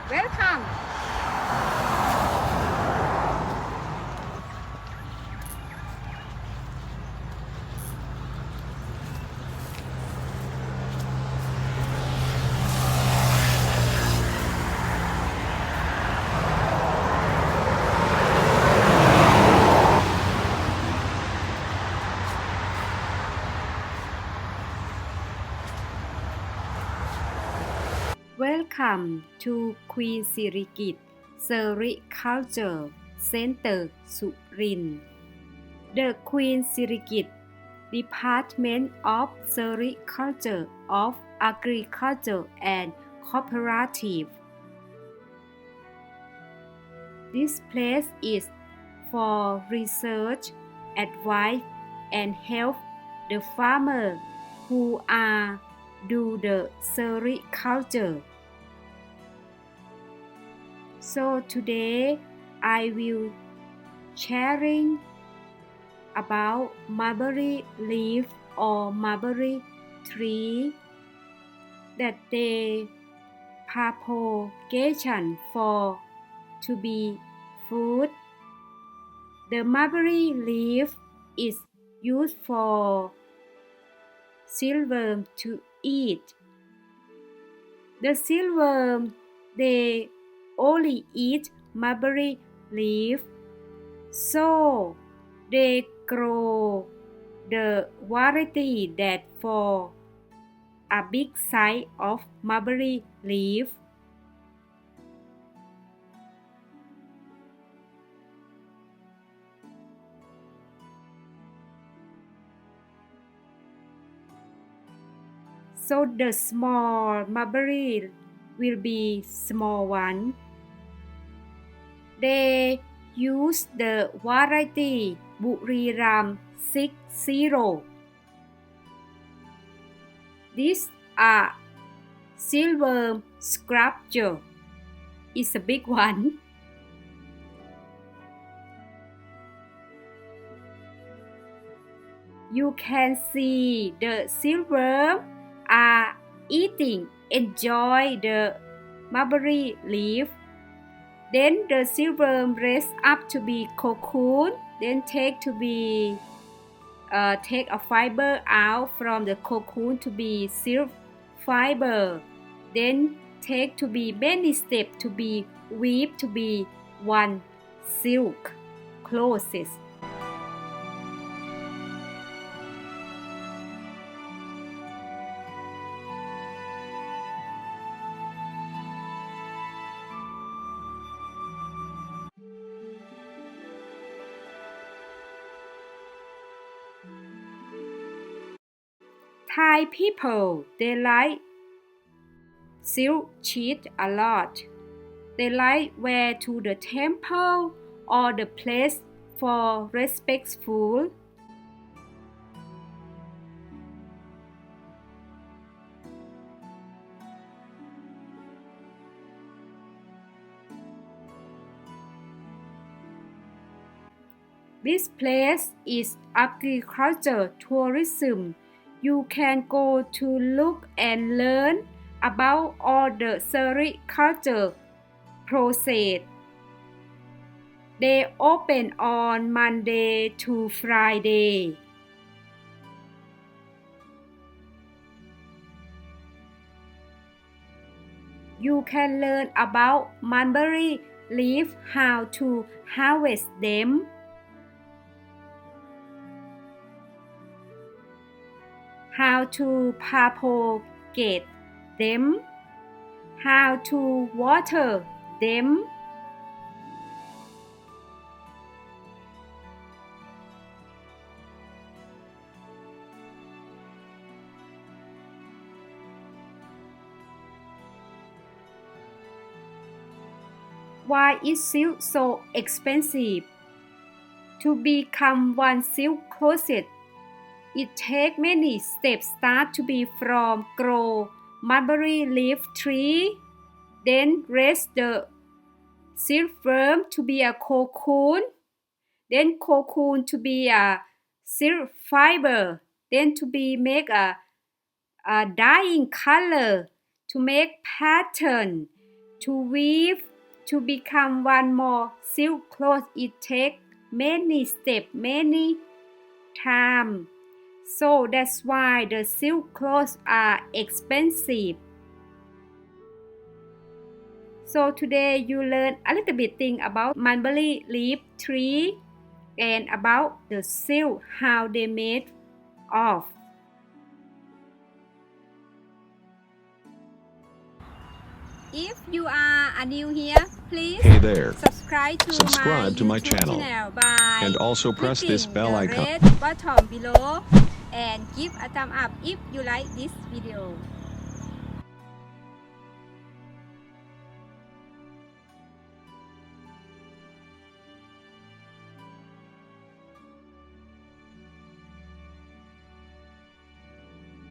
Welcome. Welcome to Queen Sirikit Sericulture Center, Surin. The Queen Sirikit Department of Sericulture of Agriculture and Cooperative. This place is for research, advice, and help the farmers who are do the sericulture. So today I will sharing about mulberry leaf or mulberry tree that they propagation for to be food. The mulberry leaf is used for silkworm to eat. The silkworm they only eat mulberry leaf, so they grow the variety that for a big size of mulberry leaf. So the small mulberry will be small one. They use the variety Buriram 60. This are silkworm sculpture. It's a big one. You can see the silkworm are eating, enjoy the mulberry leaf. Then the silkworm raise up to be cocoon. Then take a fiber out from the cocoon to be silk fiber. Then take to be many steps to be weave to be one silk clothes. Thai people, they like silk sheet a lot. They like wear to the temple or the place for respectful. This place is agriculture tourism. You can go to look and learn about all the sericulture process. They open on Monday to Friday. You can learn about mulberry leaf, how to harvest them, how to propagate them, how to water them. Why is silk so expensive? To become one silk closet, it takes many steps. Start to be from grow mulberry leaf tree, then raise the silkworm to be a cocoon, then cocoon to be a silk fiber, then to be make a dyeing color, to make pattern, to weave, to become one more silk cloth. It takes many steps, many time. So that's why the silk clothes are expensive. So today you learn a little bit thing about mulberry leaf tree and about the silk, how they made of. If you are new here, please Hey there. subscribe to my channel by and also press this clicking bell the icon. red button below and give a thumb up if you like this video.